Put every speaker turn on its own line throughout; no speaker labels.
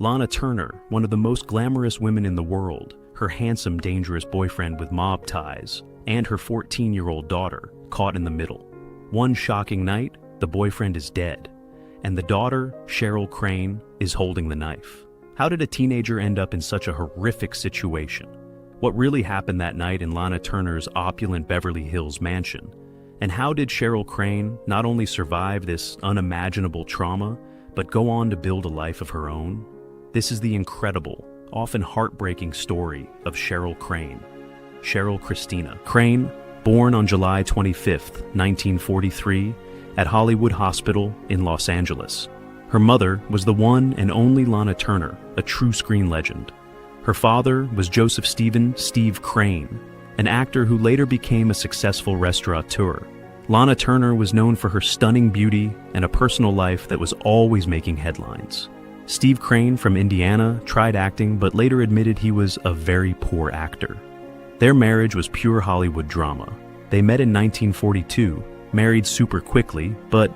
Lana Turner, one of the most glamorous women in the world, her handsome, dangerous boyfriend with mob ties, and her 14-year-old daughter, caught in the middle. One shocking night, the boyfriend is dead, and the daughter, Cheryl Crane, is holding the knife. How did a teenager end up in such a horrific situation? What really happened that night in Lana Turner's opulent Beverly Hills mansion? And how did Cheryl Crane not only survive this unimaginable trauma, but go on to build a life of her own? This is the incredible, often heartbreaking story of Cheryl Crane. Cheryl Christina Crane, born on July 25, 1943, at Hollywood Hospital in Los Angeles. Her mother was the one and only Lana Turner, a true screen legend. Her father was Joseph Steve Crane, an actor who later became a successful restaurateur. Lana Turner was known for her stunning beauty and a personal life that was always making headlines. Steve Crane from Indiana tried acting but later admitted he was a very poor actor. Their marriage was pure Hollywood drama. They met in 1942, married super quickly, but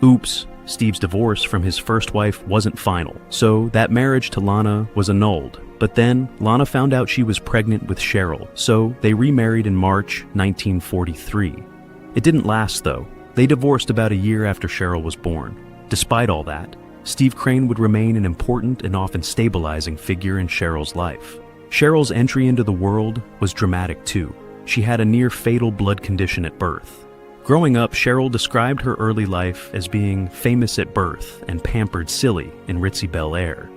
oops, Steve's divorce from his first wife wasn't final, so that marriage to Lana was annulled. But then, Lana found out she was pregnant with Cheryl, so they remarried in March 1943. It didn't last though. They divorced about a year after Cheryl was born. Despite all that, Steve Crane would remain an important and often stabilizing figure in Cheryl's life. Cheryl's entry into the world was dramatic too. She had a near-fatal blood condition at birth. Growing up, Cheryl described her early life as being famous at birth and pampered silly in ritzy Bel Air.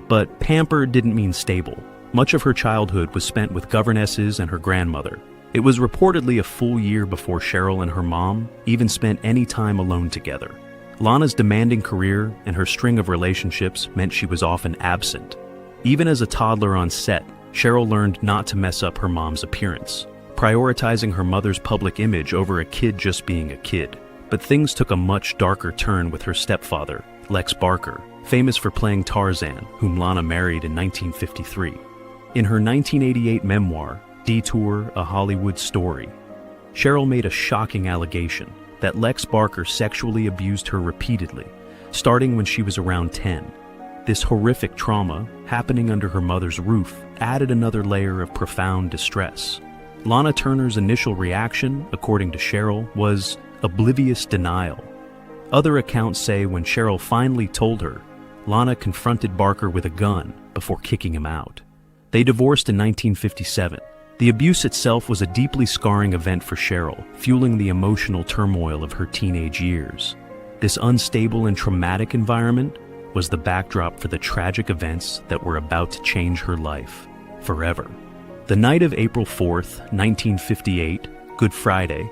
But pampered didn't mean stable. Much of her childhood was spent with governesses and her grandmother. It was reportedly a full year before Cheryl and her mom even spent any time alone together. Lana's demanding career and her string of relationships meant she was often absent. Even as a toddler on set, Cheryl learned not to mess up her mom's appearance, prioritizing her mother's public image over a kid just being a kid. But things took a much darker turn with her stepfather, Lex Barker, famous for playing Tarzan, whom Lana married in 1953. In her 1988 memoir, Detour: A Hollywood Story, Cheryl made a shocking allegation that Lex Barker sexually abused her repeatedly, starting when she was around 10. This horrific trauma, happening under her mother's roof, added another layer of profound distress. Lana Turner's initial reaction, according to Cheryl, was oblivious denial. Other accounts say when Cheryl finally told her, Lana confronted Barker with a gun before kicking him out. They divorced in 1957. The abuse itself was a deeply scarring event for Cheryl, fueling the emotional turmoil of her teenage years. This unstable and traumatic environment was the backdrop for the tragic events that were about to change her life forever. The night of April 4th, 1958, Good Friday,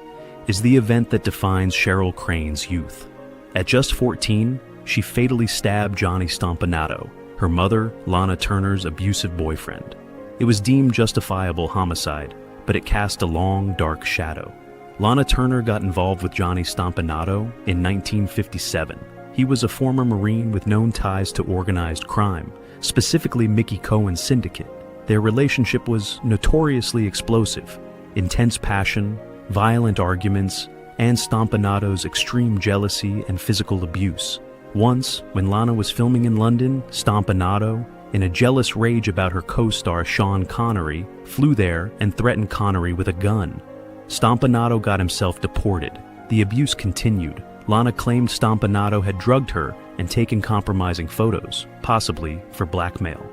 is the event that defines Cheryl Crane's youth. At just 14, she fatally stabbed Johnny Stompanato, her mother, Lana Turner's abusive boyfriend. It was deemed justifiable homicide, but it cast a long, dark shadow. Lana Turner got involved with Johnny Stompanato in 1957. He was a former Marine with known ties to organized crime, specifically Mickey Cohen's syndicate. Their relationship was notoriously explosive, intense passion, violent arguments, and Stompanato's extreme jealousy and physical abuse. Once, when Lana was filming in London, Stompanato, in a jealous rage about her co-star Sean Connery, flew there and threatened Connery with a gun. Stompanato got himself deported. The abuse continued. Lana claimed Stompanato had drugged her and taken compromising photos, possibly for blackmail.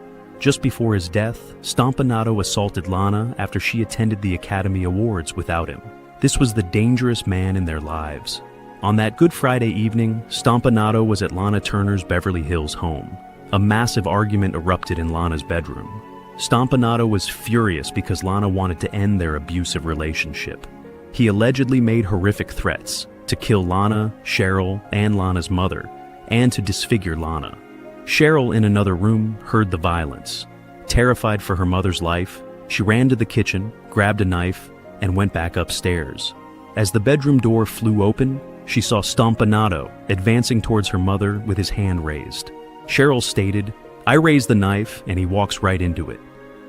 Just before his death, Stompanato assaulted Lana after she attended the Academy Awards without him. This was the dangerous man in their lives. On that Good Friday evening, Stompanato was at Lana Turner's Beverly Hills home. A massive argument erupted in Lana's bedroom. Stompanato was furious because Lana wanted to end their abusive relationship. He allegedly made horrific threats to kill Lana, Cheryl, and Lana's mother, and to disfigure Lana. Cheryl, in another room, heard the violence. Terrified for her mother's life, she ran to the kitchen, grabbed a knife, and went back upstairs. As the bedroom door flew open, she saw Stompanato advancing towards her mother with his hand raised. Cheryl stated, "I raised the knife and he walks right into it."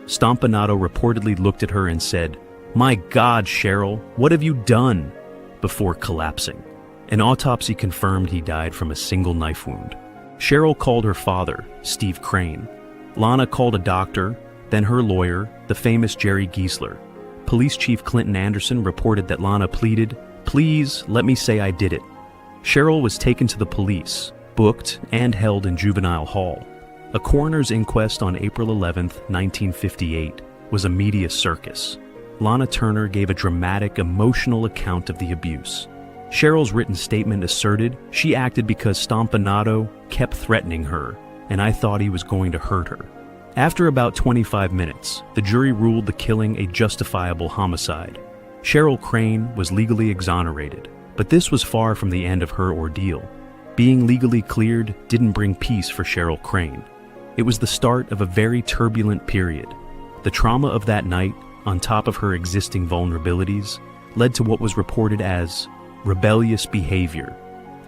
Stompanato reportedly looked at her and said, "My God, Cheryl, what have you done?" before collapsing. An autopsy confirmed he died from a single knife wound. Cheryl called her father, Steve Crane, Lana called a doctor, then her lawyer, the famous Jerry Giesler. Police Chief Clinton Anderson reported that Lana pleaded, "Please, let me say I did it." Cheryl was taken to the police, booked, and held in juvenile hall. A coroner's inquest on April 11, 1958, was a media circus. Lana Turner gave a dramatic, emotional account of the abuse. Cheryl's written statement asserted she acted because Stompanato kept threatening her, and I thought he was going to hurt her. After about 25 minutes, the jury ruled the killing a justifiable homicide. Cheryl Crane was legally exonerated, but this was far from the end of her ordeal. Being legally cleared didn't bring peace for Cheryl Crane. It was the start of a very turbulent period. The trauma of that night, on top of her existing vulnerabilities, led to what was reported as rebellious behavior.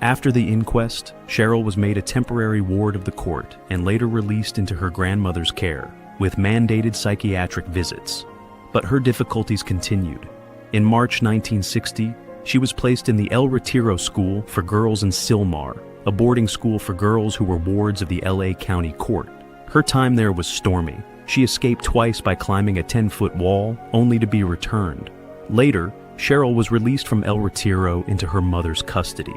After the inquest, Cheryl was made a temporary ward of the court and later released into her grandmother's care, with mandated psychiatric visits. But her difficulties continued. In March 1960, she was placed in the El Retiro School for Girls in Sylmar, a boarding school for girls who were wards of the LA County Court. Her time there was stormy. She escaped twice by climbing a 10-foot wall, only to be returned. Later, Cheryl was released from El Retiro into her mother's custody.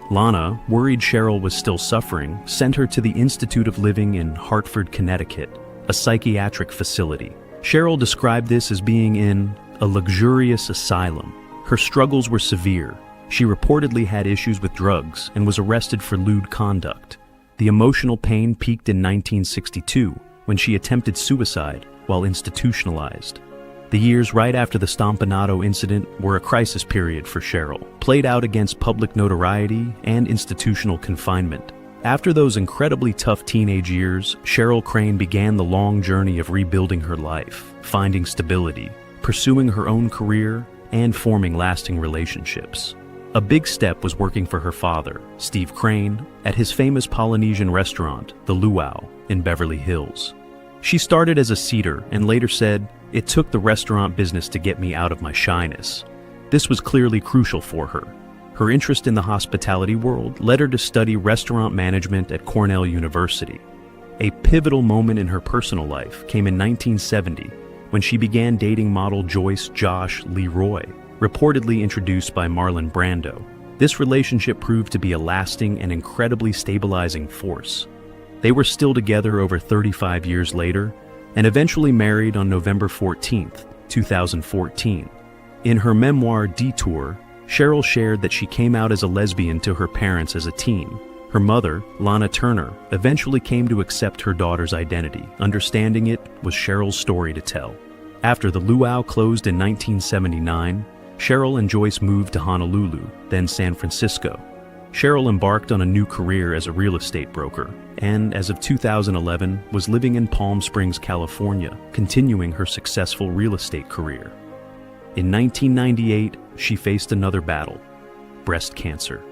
Lana, worried Cheryl was still suffering, sent her to the Institute of Living in Hartford, Connecticut, a psychiatric facility. Cheryl described this as being in a luxurious asylum. Her struggles were severe. She reportedly had issues with drugs and was arrested for lewd conduct. The emotional pain peaked in 1962, when she attempted suicide while institutionalized. The years right after the Stompanato incident were a crisis period for Cheryl, played out against public notoriety and institutional confinement. After those incredibly tough teenage years, Cheryl Crane began the long journey of rebuilding her life, finding stability, pursuing her own career, and forming lasting relationships. A big step was working for her father, Steve Crane, at his famous Polynesian restaurant, the Luau, in Beverly Hills. She started as a seater and later said, "It took the restaurant business to get me out of my shyness." This was clearly crucial for her. Her interest in the hospitality world led her to study restaurant management at Cornell University. A pivotal moment in her personal life came in 1970 when she began dating model Joyce Josh Leroy, reportedly introduced by Marlon Brando. This relationship proved to be a lasting and incredibly stabilizing force. They were still together over 35 years later and eventually married on November 14, 2014. In her memoir, Detour, Cheryl shared that she came out as a lesbian to her parents as a teen. Her mother, Lana Turner, eventually came to accept her daughter's identity. Understanding it was Cheryl's story to tell. After the Luau closed in 1979, Cheryl and Joyce moved to Honolulu, then San Francisco. Cheryl embarked on a new career as a real estate broker, and as of 2011, was living in Palm Springs, California, continuing her successful real estate career. In 1998, she faced another battle: breast cancer.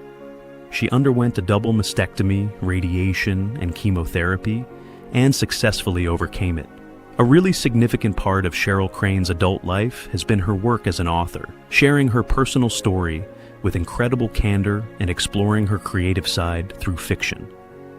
She underwent a double mastectomy, radiation, and chemotherapy, and successfully overcame it. A really significant part of Cheryl Crane's adult life has been her work as an author, sharing her personal story with incredible candor and exploring her creative side through fiction.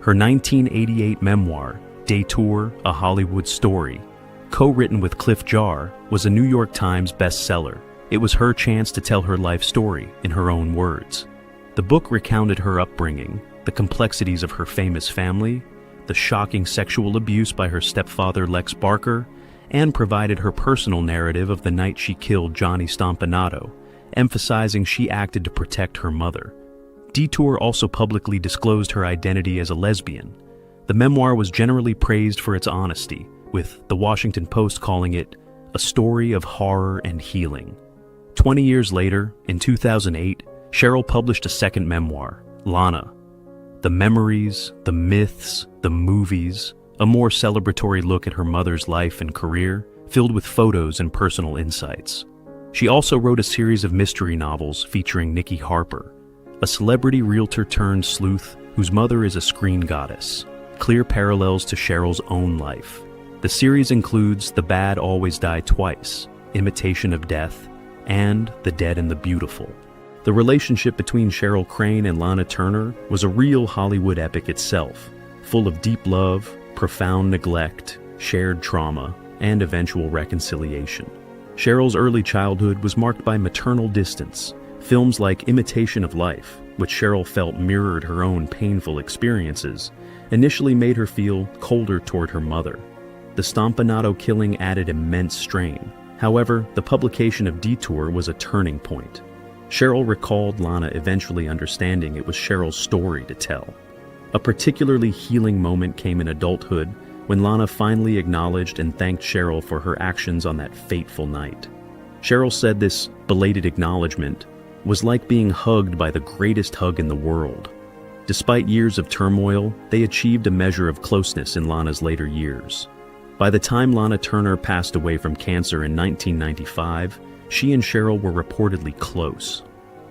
Her 1988 memoir, Detour, A Hollywood Story, co-written with Cliff Jarre, was a New York Times bestseller. It was her chance to tell her life story in her own words. The book recounted her upbringing, the complexities of her famous family, the shocking sexual abuse by her stepfather Lex Barker, and provided her personal narrative of the night she killed Johnny Stompanato, emphasizing she acted to protect her mother. Detour also publicly disclosed her identity as a lesbian. The memoir was generally praised for its honesty, with The Washington Post calling it a story of horror and healing. 20 years later, in 2008, Cheryl published a second memoir, Lana. The memories, the myths, the movies, a more celebratory look at her mother's life and career, filled with photos and personal insights. She also wrote a series of mystery novels featuring Nikki Harper, a celebrity realtor turned sleuth whose mother is a screen goddess. Clear parallels to Cheryl's own life. The series includes The Bad Always Die Twice, Imitation of Death, and The Dead and the Beautiful. The relationship between Cheryl Crane and Lana Turner was a real Hollywood epic itself, full of deep love, profound neglect, shared trauma, and eventual reconciliation. Cheryl's early childhood was marked by maternal distance. Films like Imitation of Life, which Cheryl felt mirrored her own painful experiences, initially made her feel colder toward her mother. The Stompanato killing added immense strain. However, the publication of Detour was a turning point. Cheryl recalled Lana eventually understanding it was Cheryl's story to tell. A particularly healing moment came in adulthood when Lana finally acknowledged and thanked Cheryl for her actions on that fateful night. Cheryl said this belated acknowledgement was like being hugged by the greatest hug in the world. Despite years of turmoil, they achieved a measure of closeness in Lana's later years. By the time Lana Turner passed away from cancer in 1995, she and Cheryl were reportedly close.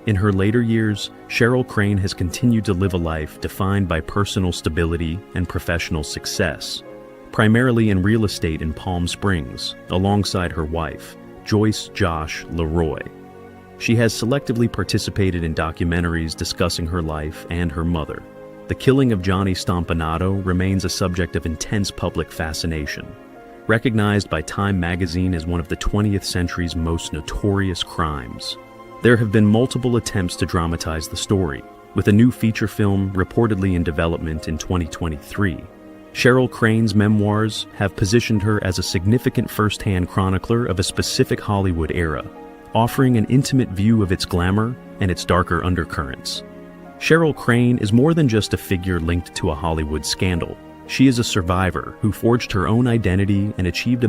In her later years, Cheryl Crane has continued to live a life defined by personal stability and professional success, primarily in real estate in Palm Springs, alongside her wife, Joyce Josh Leroy. She has selectively participated in documentaries discussing her life and her mother. The killing of Johnny Stompanato remains a subject of intense public fascination. Recognized by Time magazine as one of the 20th century's most notorious crimes, there have been multiple attempts to dramatize the story, with a new feature film reportedly in development in 2023. Cheryl Crane's memoirs have positioned her as a significant first-hand chronicler of a specific Hollywood era, offering an intimate view of its glamour and its darker undercurrents. Cheryl Crane is more than just a figure linked to a Hollywood scandal. She is a survivor who forged her own identity and achieved a